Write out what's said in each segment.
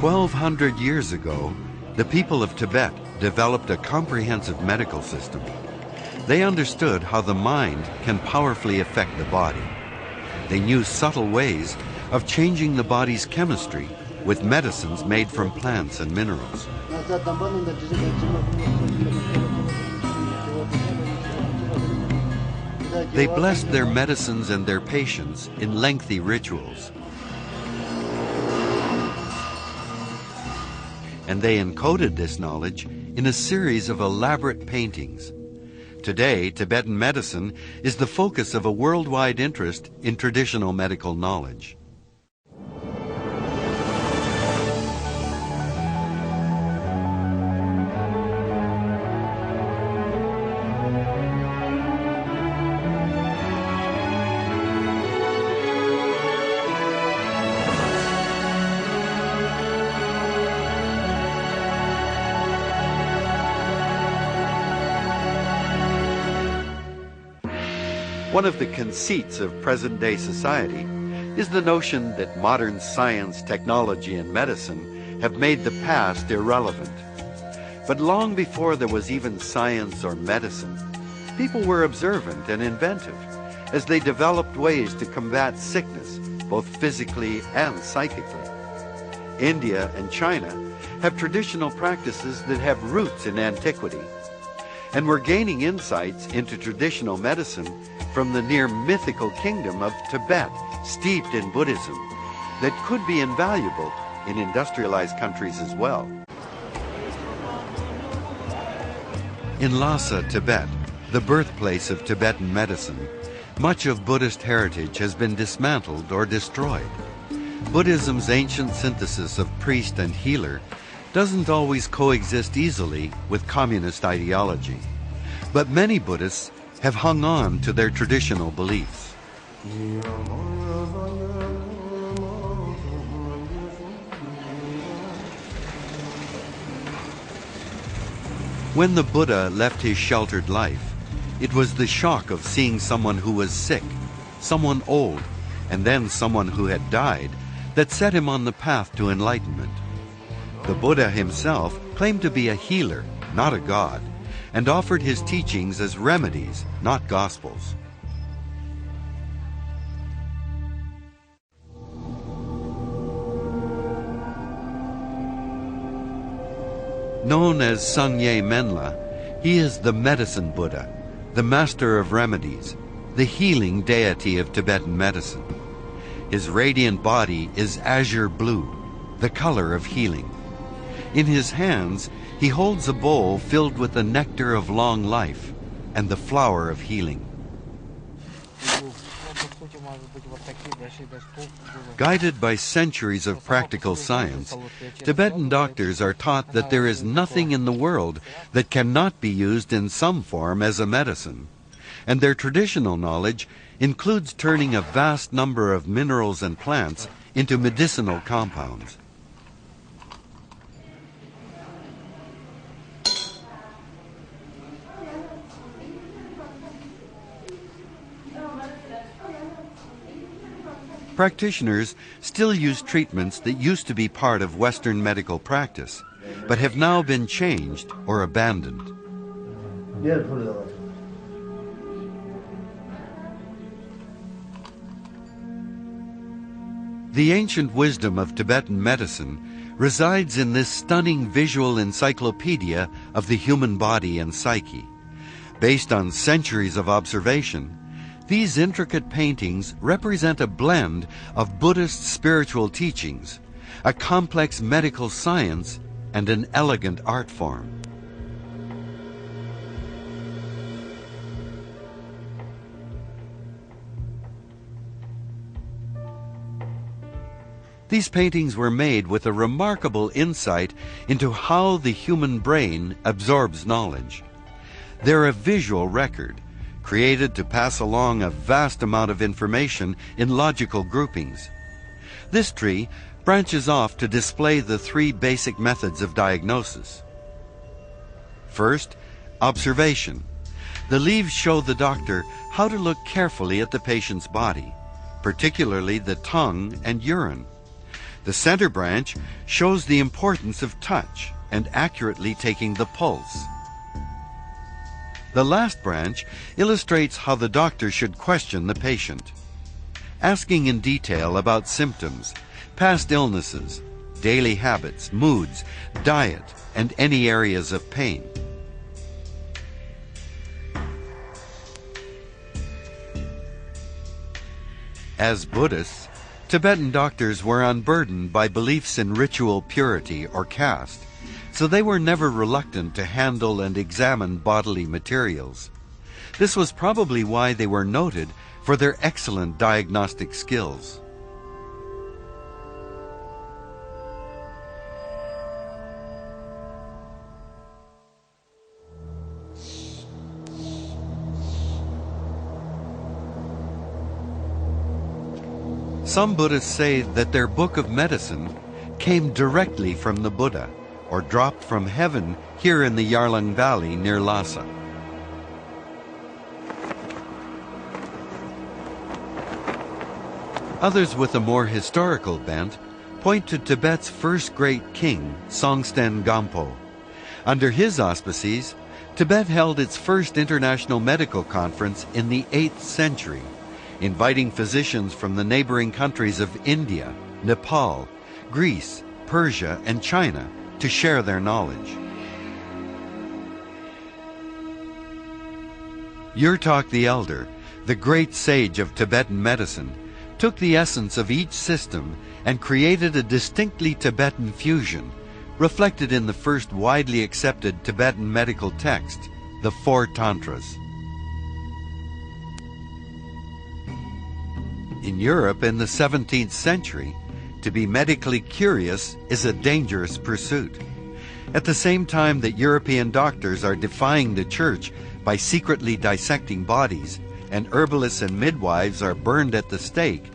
1,200 years ago, the people of Tibet developed a comprehensive medical system. They understood how the mind can powerfully affect the body. They knew subtle ways of changing the body's chemistry with medicines made from plants and minerals. They blessed their medicines and their patients in lengthy rituals. And they encoded this knowledge in a series of elaborate paintings. Today, Tibetan medicine is the focus of a worldwide interest in traditional medical knowledge. One of the conceits of present-day society is the notion that modern science, technology, and medicine have made the past irrelevant. But long before there was even science or medicine, people were observant and inventive as they developed ways to combat sickness, both physically and psychically. India and China have traditional practices that have roots in antiquity, and we're gaining insights into traditional medicine from the near mythical kingdom of Tibet, steeped in Buddhism, that could be invaluable in industrialized countries as well. In Lhasa, Tibet, the birthplace of Tibetan medicine, much of Buddhist heritage has been dismantled or destroyed. Buddhism's ancient synthesis of priest and healer doesn't always coexist easily with communist ideology, but many Buddhists have hung on to their traditional beliefs. When the Buddha left his sheltered life, it was the shock of seeing someone who was sick, someone old, and then someone who had died that set him on the path to enlightenment. The Buddha himself claimed to be a healer, not a god, and offered his teachings as remedies, not gospels. Known as Sangye Menla, he is the medicine Buddha, the master of remedies, the healing deity of Tibetan medicine. His radiant body is azure blue, the color of healing. In his hands, he holds a bowl filled with the nectar of long life and the flower of healing. Guided by centuries of practical science, Tibetan doctors are taught that there is nothing in the world that cannot be used in some form as a medicine, and their traditional knowledge includes turning a vast number of minerals and plants into medicinal compounds. Practitioners still use treatments that used to be part of Western medical practice, but have now been changed or abandoned. The ancient wisdom of Tibetan medicine resides in this stunning visual encyclopedia of the human body and psyche. Based on centuries of observation, these intricate paintings represent a blend of Buddhist spiritual teachings, a complex medical science, and an elegant art form. These paintings were made with a remarkable insight into how the human brain absorbs knowledge. They're a visual record, created to pass along a vast amount of information in logical groupings. This tree branches off to display the three basic methods of diagnosis. First, observation. The leaves show the doctor how to look carefully at the patient's body, particularly the tongue and urine. The center branch shows the importance of touch and accurately taking the pulse. The last branch illustrates how the doctor should question the patient, asking in detail about symptoms, past illnesses, daily habits, moods, diet, and any areas of pain. As Buddhists, Tibetan doctors were unburdened by beliefs in ritual purity or caste, so they were never reluctant to handle and examine bodily materials. This was probably why they were noted for their excellent diagnostic skills. Some Buddhists say that their book of medicine came directly from the Buddha, or dropped from heaven here in the Yarlung Valley near Lhasa. Others with a more historical bent point to Tibet's first great king, Songtsen Gampo. Under his auspices, Tibet held its first international medical conference in the 8th century, inviting physicians from the neighboring countries of India, Nepal, Greece, Persia, and China to share their knowledge. Yurtok the Elder, the great sage of Tibetan medicine, took the essence of each system and created a distinctly Tibetan fusion, reflected in the first widely accepted Tibetan medical text, the Four Tantras. In Europe in the 17th century, to be medically curious is a dangerous pursuit. At the same time that European doctors are defying the church by secretly dissecting bodies, and herbalists and midwives are burned at the stake,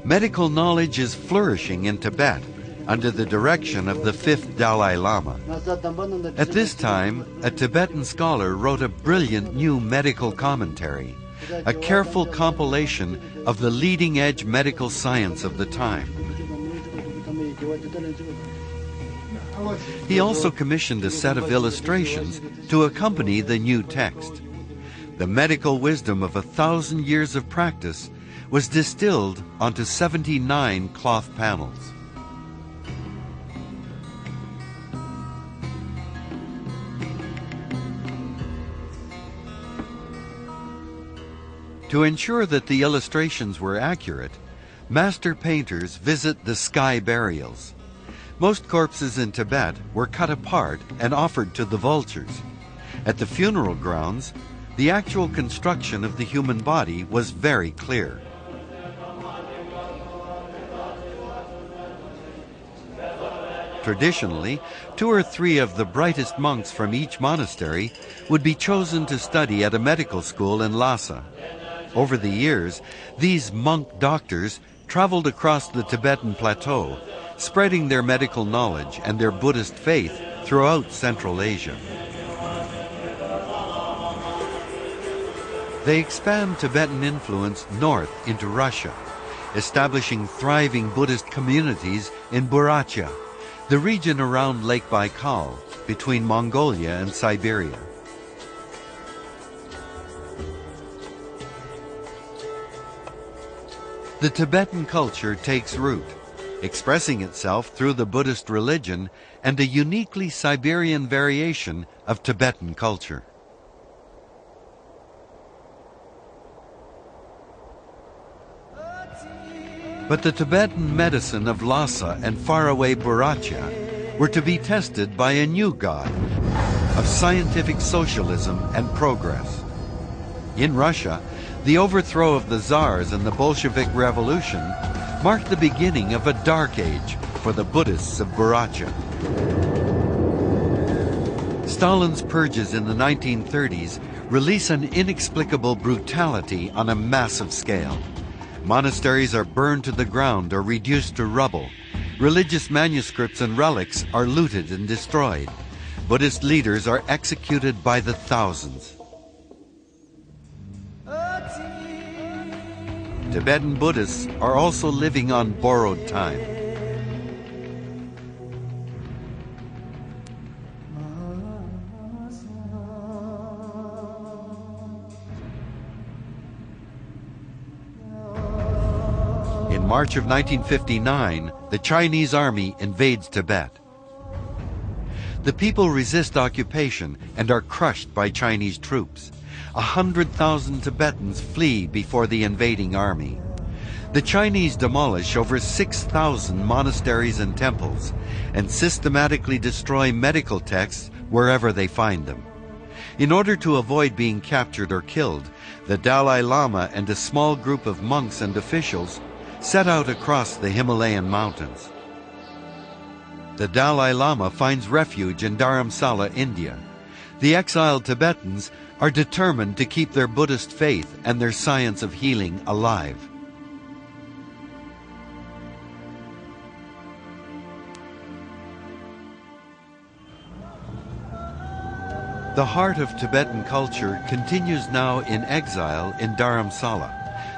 medical knowledge is flourishing in Tibet under the direction of the 5th Dalai Lama. At this time, a Tibetan scholar wrote a brilliant new medical commentary, a careful compilation of the leading-edge medical science of the time. He also commissioned a set of illustrations to accompany the new text. The medical wisdom of 1,000 years of practice was distilled onto 79 cloth panels. To ensure that the illustrations were accurate, master painters visit the sky burials. Most corpses in Tibet were cut apart and offered to the vultures. At the funeral grounds, the actual construction of the human body was very clear. Traditionally, 2 or 3 of the brightest monks from each monastery would be chosen to study at a medical school in Lhasa. Over the years, these monk doctors traveled across the Tibetan plateau, spreading their medical knowledge and their Buddhist faith throughout Central Asia. They expand Tibetan influence north into Russia, establishing thriving Buddhist communities in Buryatia, the region around Lake Baikal, between Mongolia and Siberia. The Tibetan culture takes root, expressing itself through the Buddhist religion and a uniquely Siberian variation of Tibetan culture. But the Tibetan medicine of Lhasa and faraway Buryatia were to be tested by a new god of scientific socialism and progress. In Russia, the overthrow of the Tsars and the Bolshevik Revolution marked the beginning of a dark age for the Buddhists of Buryatia. Stalin's purges in the 1930s release an inexplicable brutality on a massive scale. Monasteries are burned to the ground or reduced to rubble. Religious manuscripts and relics are looted and destroyed. Buddhist leaders are executed by the thousands. Tibetan Buddhists are also living on borrowed time. March of 1959, the Chinese army invades Tibet. The people resist occupation and are crushed by Chinese troops. 100,000 Tibetans flee before the invading army. The Chinese demolish over 6,000 monasteries and temples and systematically destroy medical texts wherever they find them. In order to avoid being captured or killed, the Dalai Lama and a small group of monks and officials set out across the Himalayan mountains. The Dalai Lama finds refuge in Dharamsala, India. The exiled Tibetans are determined to keep their Buddhist faith and their science of healing alive. The heart of Tibetan culture continues now in exile in Dharamsala,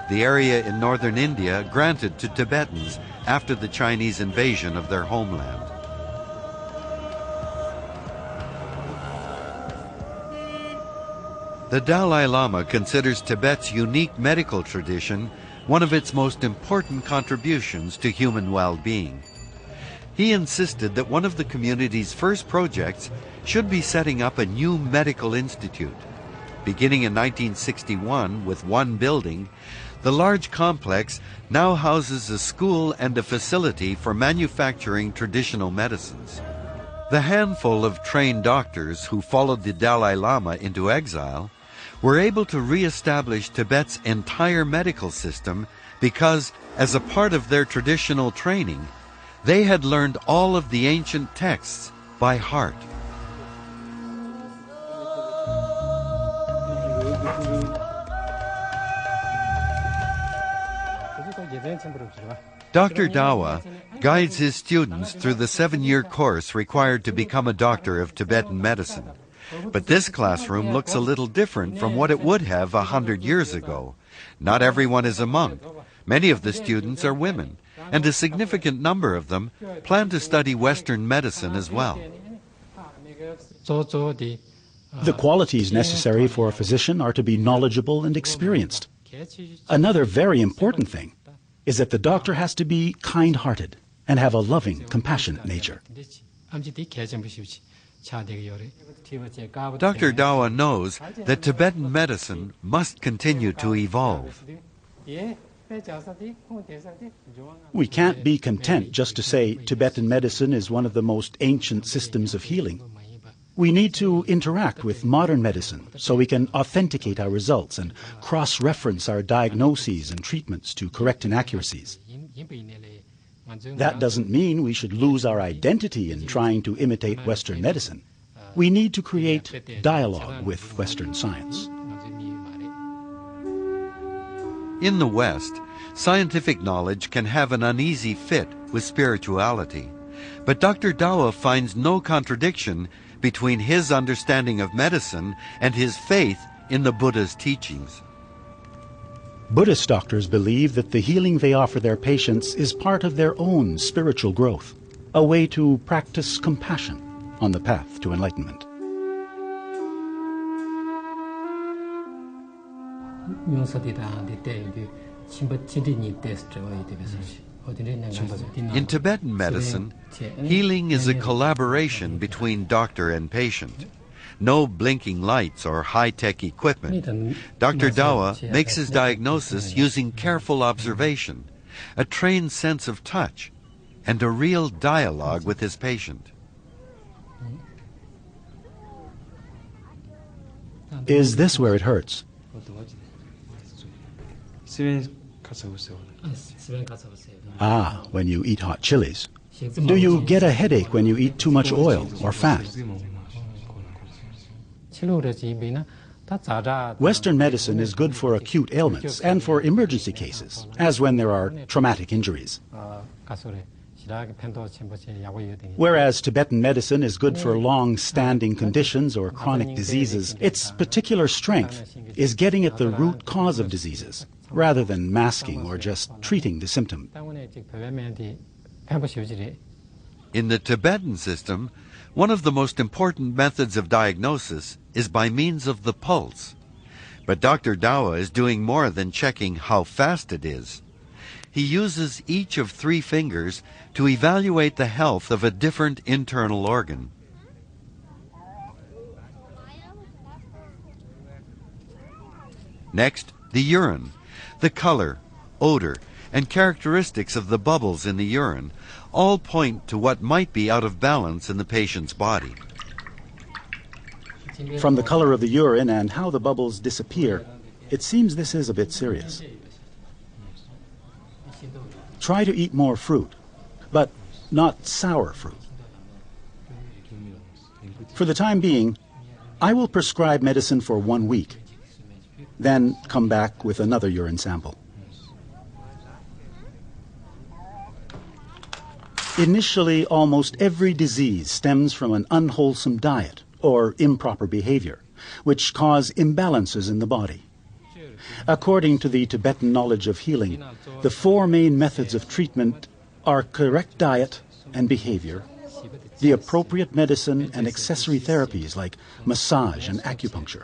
the area in northern India granted to Tibetans after the Chinese invasion of their homeland. The Dalai Lama considers Tibet's unique medical tradition one of its most important contributions to human well-being. He insisted that one of the community's first projects should be setting up a new medical institute. Beginning in 1961 with one building, the large complex now houses a school and a facility for manufacturing traditional medicines. The handful of trained doctors who followed the Dalai Lama into exile were able to re-establish Tibet's entire medical system because, as a part of their traditional training, they had learned all of the ancient texts by heart. Dr. Dawa guides his students through the 7-year course required to become a doctor of Tibetan medicine. But this classroom looks a little different from what it would have 100 years ago. Not everyone is a monk. Many of the students are women, and a significant number of them plan to study Western medicine as well. The qualities necessary for a physician are to be knowledgeable and experienced. Another very important thing is that the doctor has to be kind-hearted and have a loving, compassionate nature. Dr. Dawa knows that Tibetan medicine must continue to evolve. We can't be content just to say Tibetan medicine is one of the most ancient systems of healing. We need to interact with modern medicine so we can authenticate our results and cross-reference our diagnoses and treatments to correct inaccuracies. That doesn't mean we should lose our identity in trying to imitate Western medicine. We need to create dialogue with Western science. In the West, scientific knowledge can have an uneasy fit with spirituality. But Dr. Dawa finds no contradiction between his understanding of medicine and his faith in the Buddha's teachings. Buddhist doctors believe that the healing they offer their patients is part of their own spiritual growth, a way to practice compassion on the path to enlightenment. In Tibetan medicine, healing is a collaboration between doctor and patient. No blinking lights or high-tech equipment. Dr. Dawa makes his diagnosis using careful observation, a trained sense of touch, and a real dialogue with his patient. Is this where it hurts? Ah, when you eat hot chilies. Do you get a headache when you eat too much oil or fat? Western medicine is good for acute ailments and for emergency cases, as when there are traumatic injuries. Whereas Tibetan medicine is good for long-standing conditions or chronic diseases, its particular strength is getting at the root cause of diseases, rather than masking or just treating the symptom. In the Tibetan system, one of the most important methods of diagnosis is by means of the pulse. But Dr. Dawa is doing more than checking how fast it is. he uses each of 3 fingers to evaluate the health of a different internal organ. Next, the urine. The color, odor, and characteristics of the bubbles in the urine all point to what might be out of balance in the patient's body. From the color of the urine and how the bubbles disappear, it seems this is a bit serious. Try to eat more fruit, but not sour fruit. For the time being, I will prescribe medicine for 1 week, then come back with another urine sample. Initially, almost every disease stems from an unwholesome diet or improper behavior, which cause imbalances in the body. According to the Tibetan knowledge of healing, the 4 main methods of treatment are correct diet and behavior, the appropriate medicine and accessory therapies like massage and acupuncture.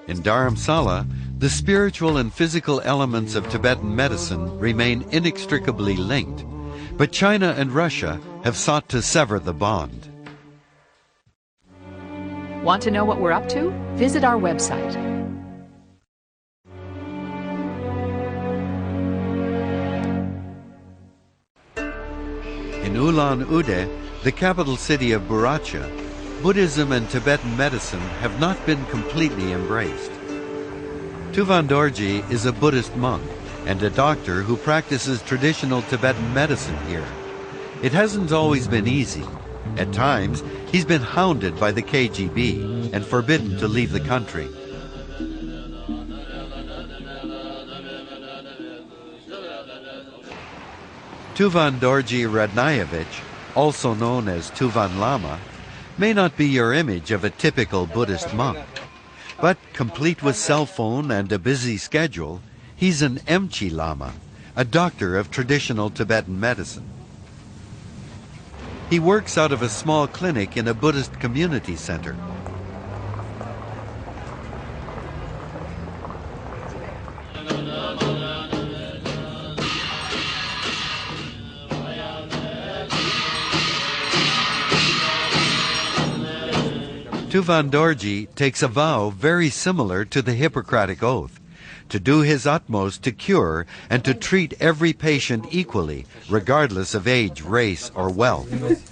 In Dharamsala, the spiritual and physical elements of Tibetan medicine remain inextricably linked, but China and Russia have sought to sever the bond. Want to know what we're up to? Visit our website. In Ulan-Ude, the capital city of Burratcha, Buddhism and Tibetan medicine have not been completely embraced. Tuvan Dorji is a Buddhist monk and a doctor who practices traditional Tibetan medicine here. It hasn't always been easy. At times, he's been hounded by the KGB and forbidden to leave the country. Tuvan Dorji Radnayevich, also known as Tuvan Lama, may not be your image of a typical Buddhist monk, but complete with cell phone and a busy schedule, he's an Emchi Lama, a doctor of traditional Tibetan medicine. He works out of a small clinic in a Buddhist community center. Tuvan Dorji takes a vow very similar to the Hippocratic Oath, to do his utmost to cure and to treat every patient equally, regardless of age, race, or wealth.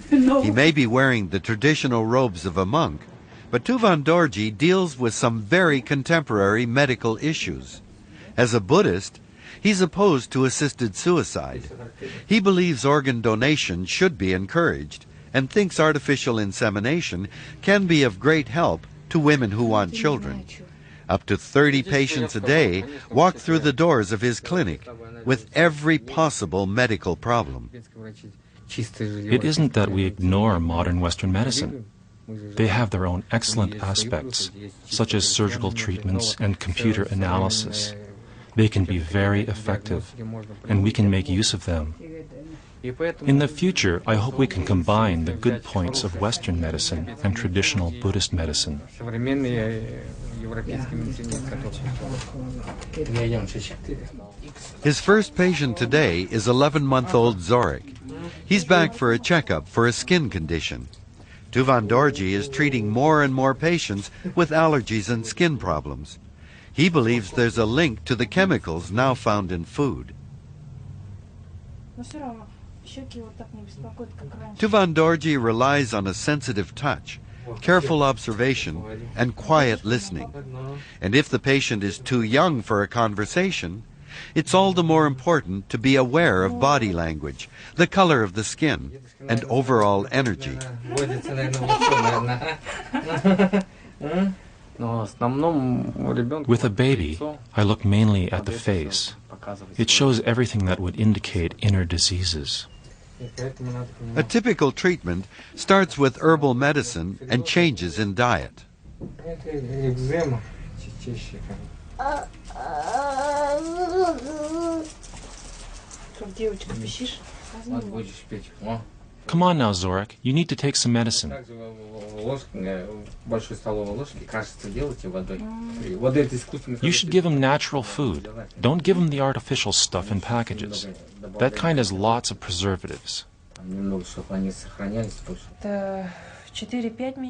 He may be wearing the traditional robes of a monk, but Tuvan Dorji deals with some very contemporary medical issues. As a Buddhist, he's opposed to assisted suicide. He believes organ donation should be encouraged and thinks artificial insemination can be of great help to women who want children. Up to 30 patients a day walk through the doors of his clinic with every possible medical problem. It isn't that we ignore modern Western medicine. They have their own excellent aspects, such as surgical treatments and computer analysis. They can be very effective, and we can make use of them. In the future, I hope we can combine the good points of Western medicine and traditional Buddhist medicine. His first patient today is 11-month-old Zorik. He's back for a checkup for a skin condition. Tuvan Dorji is treating more and more patients with allergies and skin problems. He believes there's a link to the chemicals now found in food. Tuvan Dorji relies on a sensitive touch, careful observation, and quiet listening. And if the patient is too young for a conversation, it's all the more important to be aware of body language, the color of the skin, and overall energy. With a baby, I look mainly at the face. It shows everything that would indicate inner diseases. A typical treatment starts with herbal medicine and changes in diet. Come on now, Zorik, you need to take some medicine. You should give him natural food. Don't give him the artificial stuff in packages. That kind has lots of preservatives.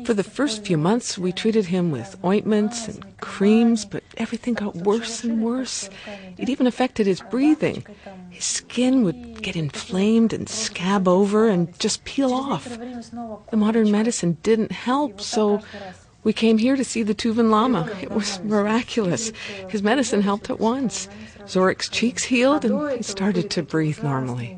For the first few months, we treated him with ointments and creams, but everything got worse and worse. It even affected his breathing. His skin would get inflamed and scab over and just peel off. The modern medicine didn't help, so we came here to see the Tuvan Lama. It was miraculous. His medicine helped at once. Zorik's cheeks healed and he started to breathe normally.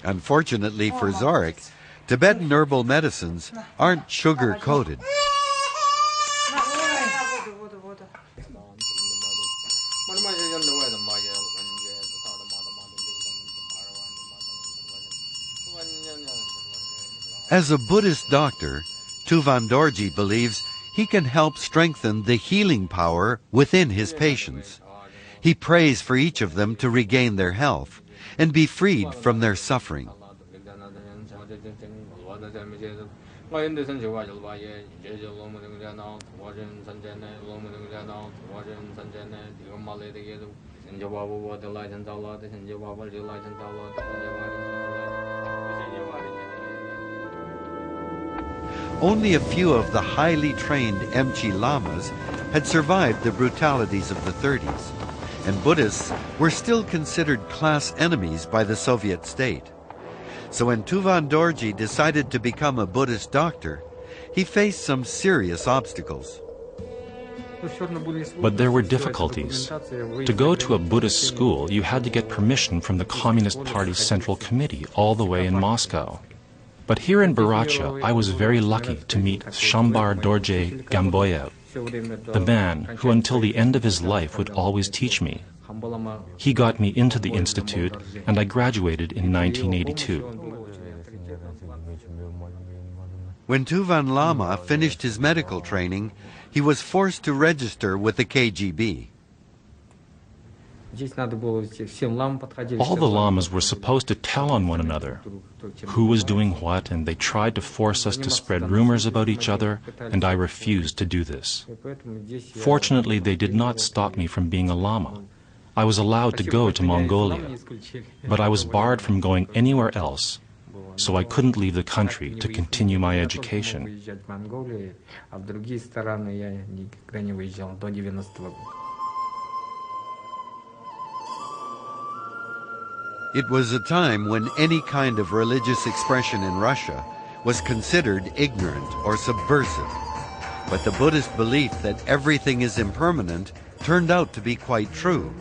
Unfortunately for Zorik, Tibetan herbal medicines aren't sugar-coated. As a Buddhist doctor, Tuvan Dorji believes he can help strengthen the healing power within his patients. He prays for each of them to regain their health and be freed from their suffering. Only a few of the highly trained Emchi Lamas had survived the brutalities of the 30s, and Buddhists were still considered class enemies by the Soviet state. So when Tuvan Dorji decided to become a Buddhist doctor, he faced some serious obstacles. But there were difficulties. To go to a Buddhist school, you had to get permission from the Communist Party's Central Committee all the way in Moscow. But here in Baracha, I was very lucky to meet Shambar Dorje Gamboyev, the man who until the end of his life would always teach me. He got me into the institute, and I graduated in 1982. When Tuvan Lama finished his medical training, he was forced to register with the KGB. All the lamas were supposed to tell on one another who was doing what, and they tried to force us to spread rumors about each other, and I refused to do this. Fortunately, they did not stop me from being a lama. I was allowed to go to Mongolia, but I was barred from going anywhere else, so I couldn't leave the country to continue my education. It was a time when any kind of religious expression in Russia was considered ignorant or subversive. But the Buddhist belief that everything is impermanent turned out to be quite true.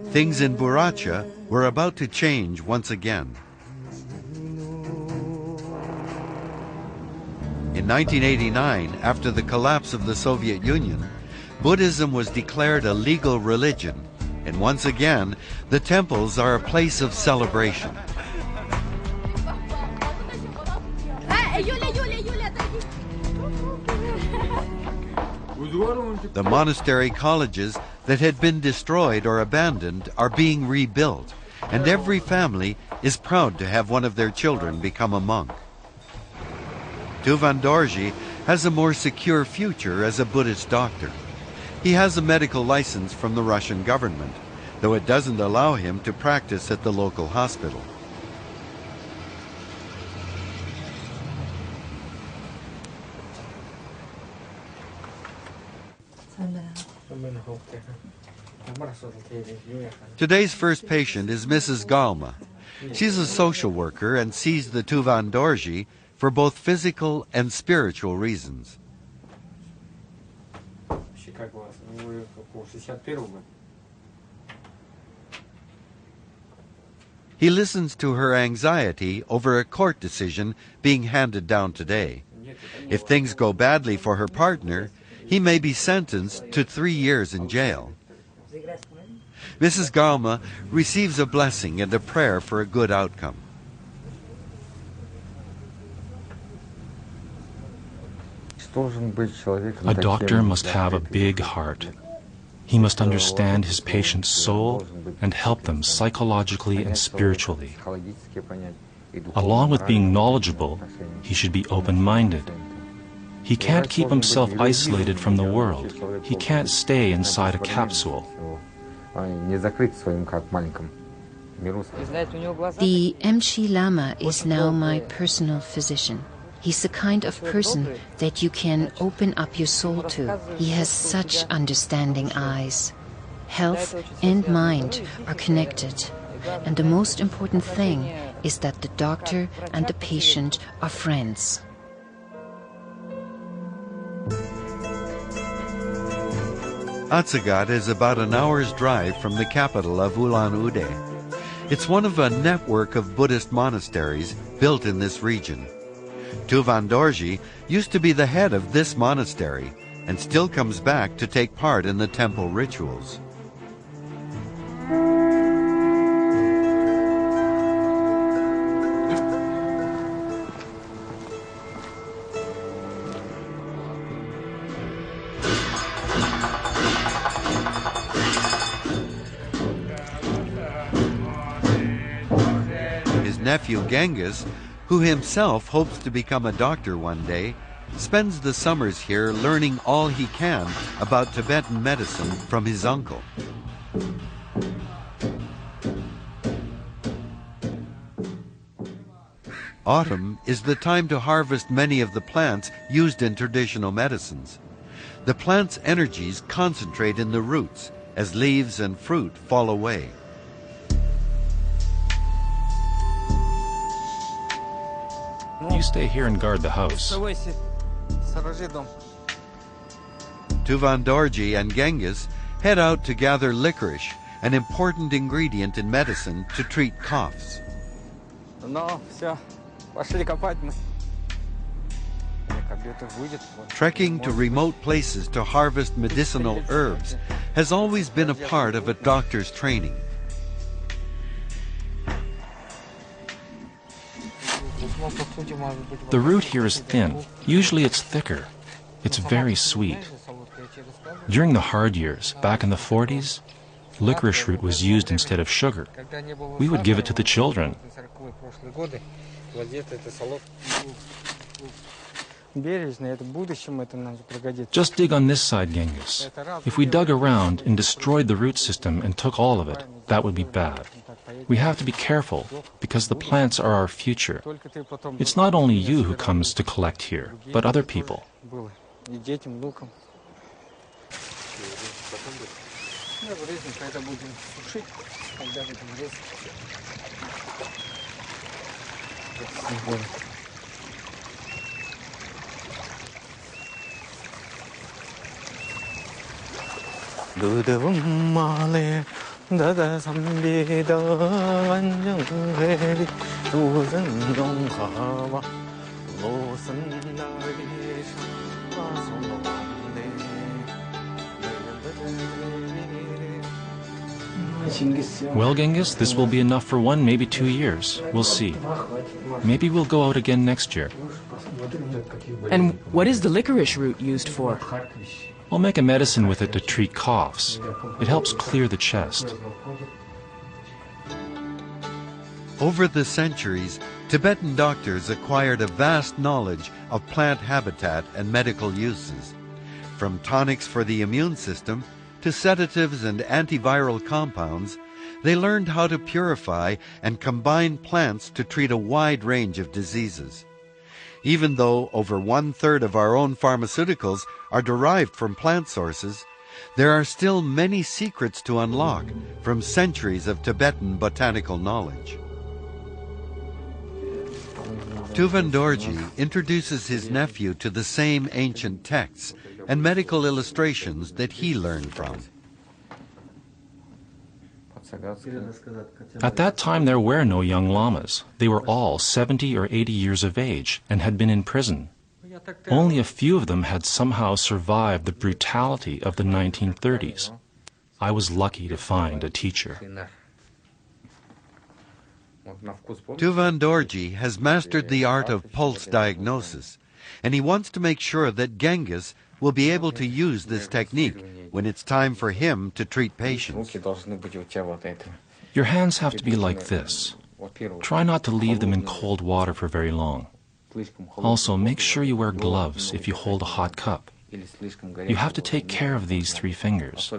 Things in Buracha were about to change once again. In 1989, after the collapse of the Soviet Union, Buddhism was declared a legal religion, and once again, the temples are a place of celebration. The monastery colleges that had been destroyed or abandoned are being rebuilt, and every family is proud to have one of their children become a monk. Tuvan Dorji has a more secure future as a Buddhist doctor. He has a medical license from the Russian government, though it doesn't allow him to practice at the local hospital. Today's first patient is Mrs. Galma. She's a social worker and sees the Tuvan Dorji for both physical and spiritual reasons. He listens to her anxiety over a court decision being handed down today. If things go badly for her partner, he may be sentenced to 3 years in jail. Mrs. Galma receives a blessing and a prayer for a good outcome. A doctor must have a big heart. He must understand his patient's soul and help them psychologically and spiritually. Along with being knowledgeable, he should be open-minded. He can't keep himself isolated from the world. He can't stay inside a capsule. The Emshi Lama is now my personal physician. He's the kind of person that you can open up your soul to. He has such understanding eyes. Health and mind are connected. And the most important thing is that the doctor and the patient are friends. Atsagat is about an hour's drive from the capital of Ulan-Ude. It's one of a network of Buddhist monasteries built in this region. Tuvan Dorji used to be the head of this monastery and still comes back to take part in the temple rituals. His nephew Genghis, who himself hopes to become a doctor one day, spends the summers here learning all he can about Tibetan medicine from his uncle. Autumn is the time to harvest many of the plants used in traditional medicines. The plant's energies concentrate in the roots as leaves and fruit fall away. You stay here and guard the house. Tuvan Dorji and Genghis head out to gather licorice, an important ingredient in medicine to treat coughs. Trekking to remote places to harvest medicinal herbs has always been a part of a doctor's training. The root here is thin. Usually it's thicker. It's very sweet. During the hard years, back in the 40s, licorice root was used instead of sugar. We would give it to the children. Just dig on this side, Genghis. If we dug around and destroyed the root system and took all of it, that would be bad. We have to be careful, because the plants are our future. It's not only you who comes to collect here, but other people. Well, Genghis, this will be enough for 1, maybe 2 years. We'll see. Maybe we'll go out again next year. And what is the licorice root used for? We'll make a medicine with it to treat coughs. It helps clear the chest. Over the centuries, Tibetan doctors acquired a vast knowledge of plant habitat and medical uses. From tonics for the immune system to sedatives and antiviral compounds, they learned how to purify and combine plants to treat a wide range of diseases. Even though over 1/3 of our own pharmaceuticals are derived from plant sources, there are still many secrets to unlock from centuries of Tibetan botanical knowledge. Tuvan Dorji introduces his nephew to the same ancient texts and medical illustrations that he learned from. At that time, there were no young lamas. They were all 70 or 80 years of age and had been in prison. Only a few of them had somehow survived the brutality of the 1930s. I was lucky to find a teacher. Tuvan Dorji has mastered the art of pulse diagnosis and he wants to make sure that Genghis will be able to use this technique when it's time for him to treat patients. Your hands have to be like this. Try not to leave them in cold water for very long. Also, make sure you wear gloves if you hold a hot cup. You have to take care of these 3 fingers.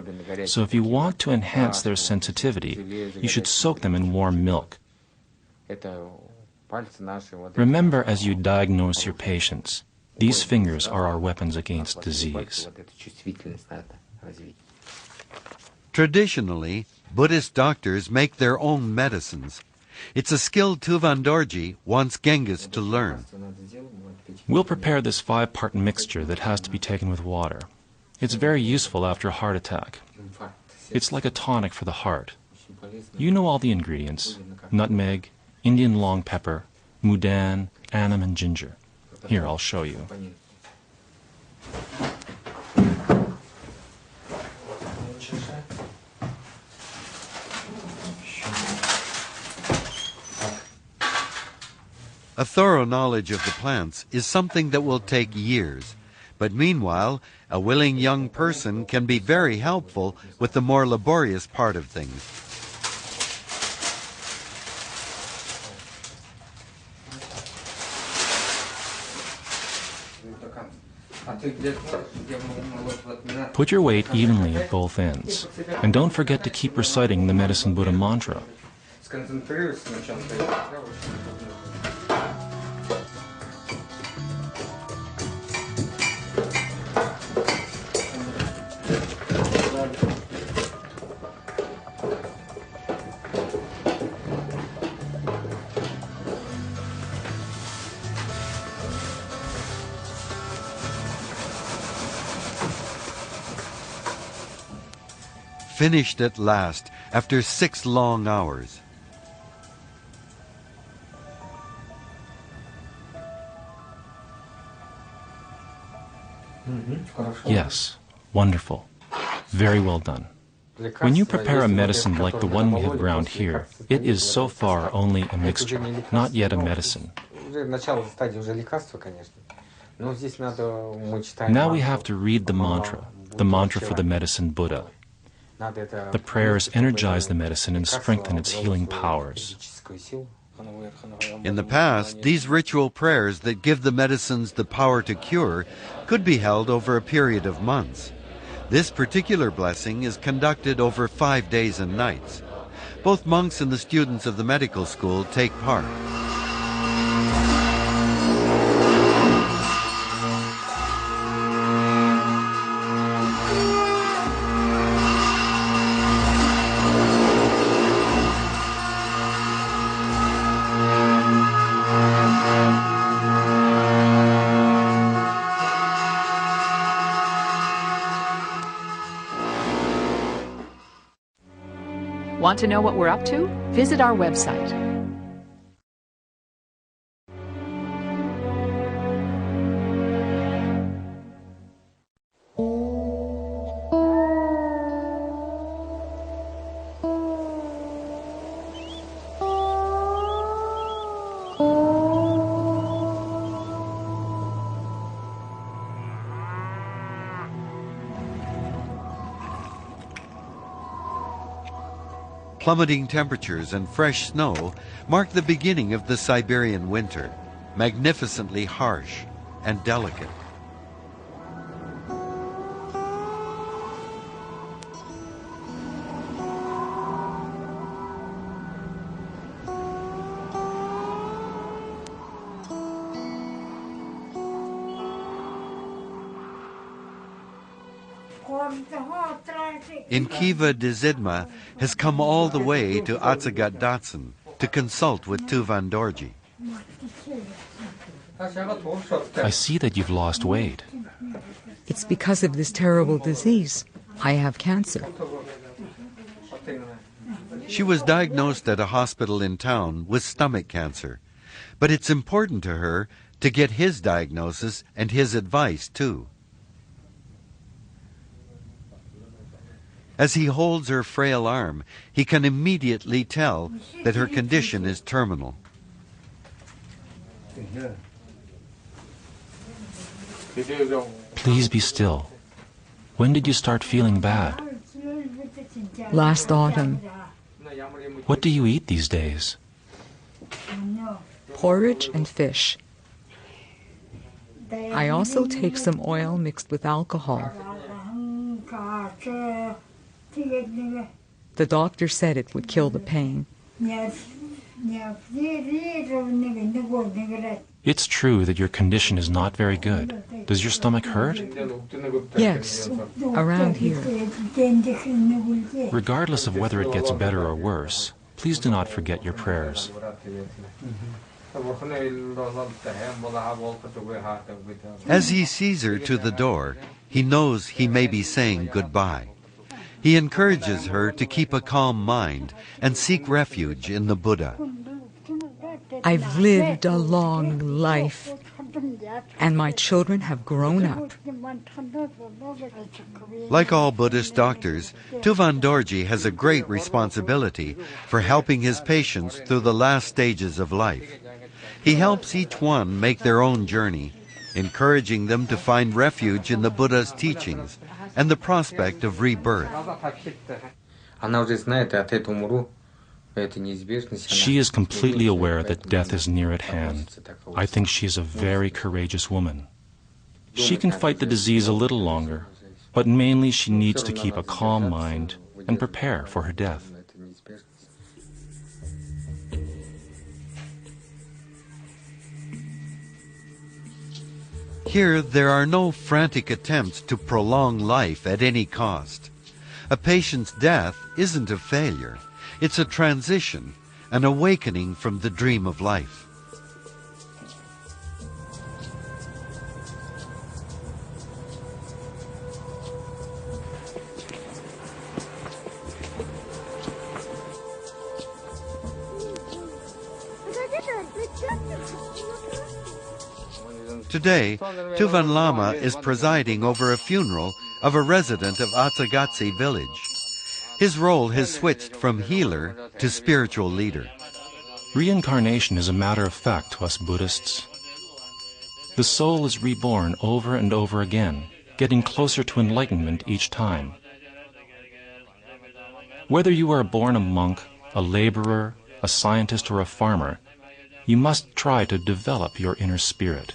So if you want to enhance their sensitivity, you should soak them in warm milk. Remember, as you diagnose your patients, these fingers are our weapons against disease. Traditionally, Buddhist doctors make their own medicines. It's a skill Tuvan Dorji wants Genghis to learn. We'll prepare this 5-part mixture that has to be taken with water. It's very useful after a heart attack. It's like a tonic for the heart. You know all the ingredients: nutmeg, Indian long pepper, mudan, anam, and ginger. Here, I'll show you. A thorough knowledge of the plants is something that will take years. But meanwhile, a willing young person can be very helpful with the more laborious part of things. Put your weight evenly at both ends. And don't forget to keep reciting the Medicine Buddha mantra. Finished at last, after 6 long hours. Yes, wonderful. Very well done. When you prepare a medicine like the one we have ground here, it is so far only a mixture, not yet a medicine. Now we have to read the mantra for the Medicine Buddha. The prayers energize the medicine and strengthen its healing powers. In the past, these ritual prayers that give the medicines the power to cure could be held over a period of months. This particular blessing is conducted over 5 days and nights. Both monks and the students of the medical school take part. Want to know what we're up to? Visit our website. Plummeting temperatures and fresh snow mark the beginning of the Siberian winter, magnificently harsh and delicate. Inkiva Dzidma has come all the way to Atsagat Datsun to consult with Tuvan Dorji. I see that you've lost weight. It's because of this terrible disease. I have cancer. She was diagnosed at a hospital in town with stomach cancer, but it's important to her to get his diagnosis and his advice too. As he holds her frail arm, he can immediately tell that her condition is terminal. Please be still. When did you start feeling bad? Last autumn. What do you eat these days? Porridge and fish. I also take some oil mixed with alcohol. The doctor said it would kill the pain. It's true that your condition is not very good. Does your stomach hurt? Yes, around here. Regardless of whether it gets better or worse, please do not forget your prayers. As he sees her to the door, he knows he may be saying goodbye. He encourages her to keep a calm mind and seek refuge in the Buddha. I've lived a long life, and my children have grown up. Like all Buddhist doctors, Tuvan Dorji has a great responsibility for helping his patients through the last stages of life. He helps each one make their own journey, encouraging them to find refuge in the Buddha's teachings and the prospect of rebirth. She is completely aware that death is near at hand. I think she is a very courageous woman. She can fight the disease a little longer, but mainly she needs to keep a calm mind and prepare for her death. Here, there are no frantic attempts to prolong life at any cost. A patient's death isn't a failure. It's a transition, an awakening from the dream of life. Today, Tuvan Lama is presiding over a funeral of a resident of Atsagatse village. His role has switched from healer to spiritual leader. Reincarnation is a matter of fact to us Buddhists. The soul is reborn over and over again, getting closer to enlightenment each time. Whether you are born a monk, a laborer, a scientist, or a farmer, you must try to develop your inner spirit.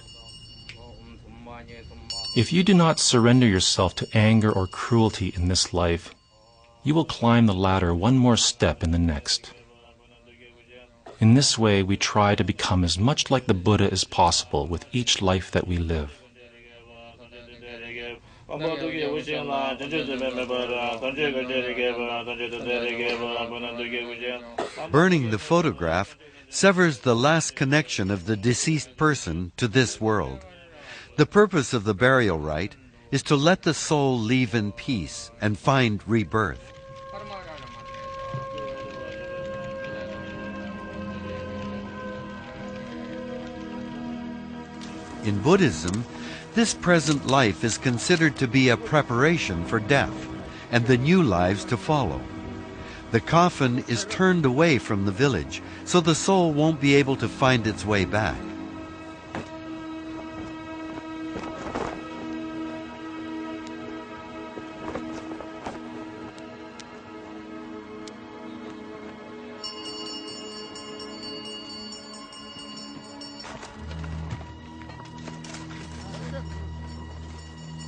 If you do not surrender yourself to anger or cruelty in this life, you will climb the ladder one more step in the next. In this way, we try to become as much like the Buddha as possible with each life that we live. Burning the photograph severs the last connection of the deceased person to this world. The purpose of the burial rite is to let the soul leave in peace and find rebirth. In Buddhism, this present life is considered to be a preparation for death and the new lives to follow. The coffin is turned away from the village, so the soul won't be able to find its way back.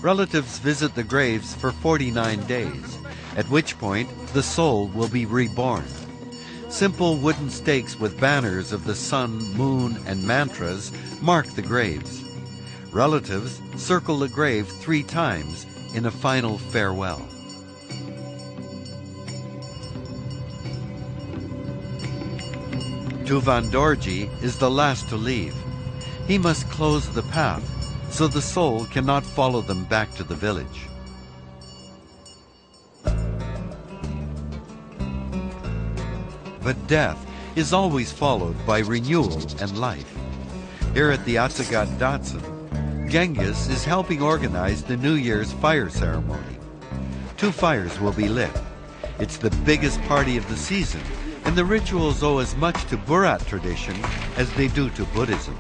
Relatives visit the graves for 49 days, at which point the soul will be reborn. Simple wooden stakes with banners of the sun, moon, and mantras mark the graves. Relatives circle the grave 3 times in a final farewell. Tuvan Dorji is the last to leave. He must close the path, so the soul cannot follow them back to the village. But death is always followed by renewal and life. Here at the Atsagat Datsun, Genghis is helping organize the New Year's fire ceremony. 2 fires will be lit. It's the biggest party of the season, and the rituals owe as much to Burat tradition as they do to Buddhism.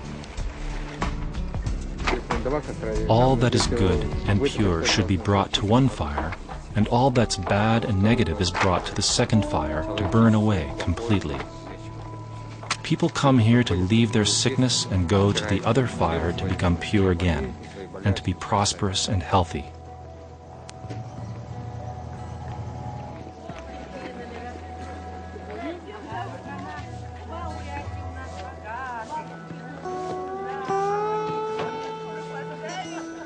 All that is good and pure should be brought to one fire, and all that's bad and negative is brought to the second fire to burn away completely. People come here to leave their sickness and go to the other fire to become pure again, and to be prosperous and healthy.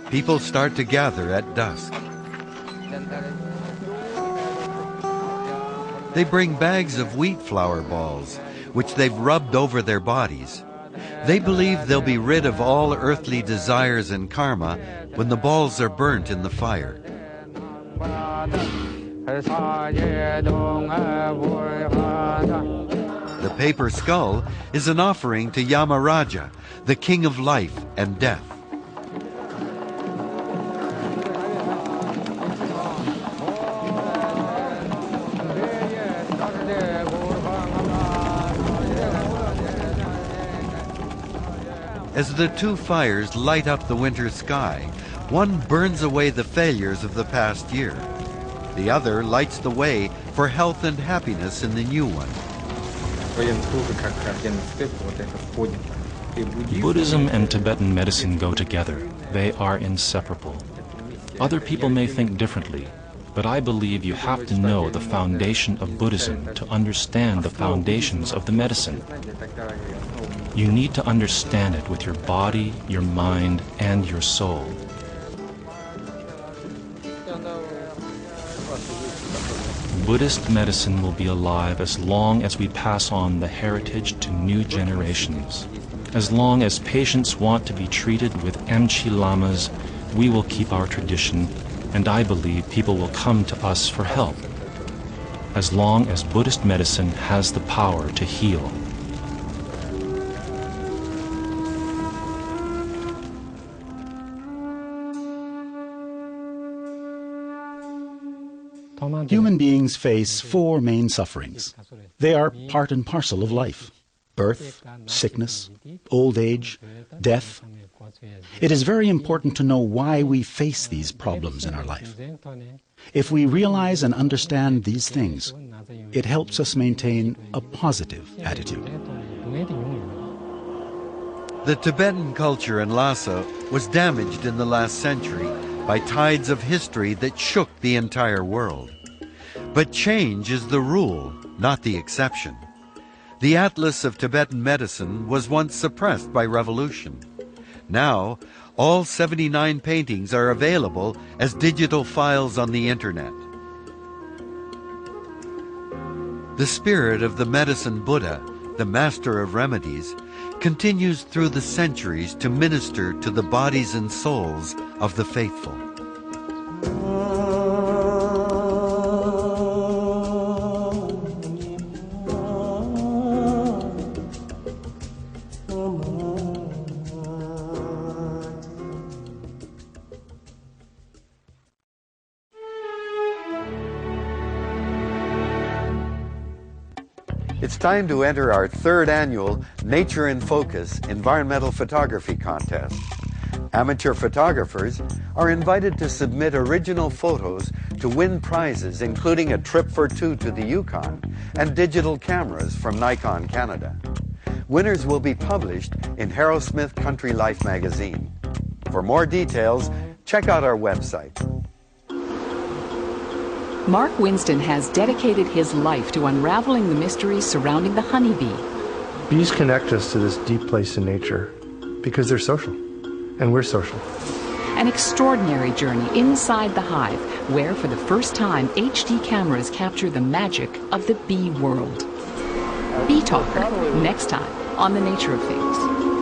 People start to gather at dusk. They bring bags of wheat flour balls, which they've rubbed over their bodies. They believe they'll be rid of all earthly desires and karma when the balls are burnt in the fire. The paper skull is an offering to Yamaraja, the king of life and death. As the two fires light up the winter sky, one burns away the failures of the past year. The other lights the way for health and happiness in the new one. Buddhism and Tibetan medicine go together. They are inseparable. Other people may think differently, but I believe you have to know the foundation of Buddhism to understand the foundations of the medicine. You need to understand it with your body, your mind, and your soul. Buddhist medicine will be alive as long as we pass on the heritage to new generations. As long as patients want to be treated with Emchi lamas, we will keep our tradition, and I believe people will come to us for help. As long as Buddhist medicine has the power to heal. Human beings face four main sufferings. They are part and parcel of life: birth, sickness, old age, death. It is very important to know why we face these problems in our life. If we realize and understand these things, it helps us maintain a positive attitude. The Tibetan culture in Lhasa was damaged in the last century by tides of history that shook the entire world. But change is the rule, not the exception. The Atlas of Tibetan medicine was once suppressed by revolution. Now, all 79 paintings are available as digital files on the internet. The spirit of the medicine Buddha, the master of remedies, continues through the centuries to minister to the bodies and souls of the faithful. It's time to enter our third annual Nature in Focus Environmental Photography Contest. Amateur photographers are invited to submit original photos to win prizes, including a trip for two to the Yukon and digital cameras from Nikon Canada. Winners will be published in Harrowsmith Country Life magazine. For more details, check out our website. Mark Winston has dedicated his life to unraveling the mysteries surrounding the honeybee. Bees connect us to this deep place in nature because they're social, and we're social. An extraordinary journey inside the hive, where for the first time HD cameras capture the magic of the bee world. Bee Talker, next time on The Nature of Things.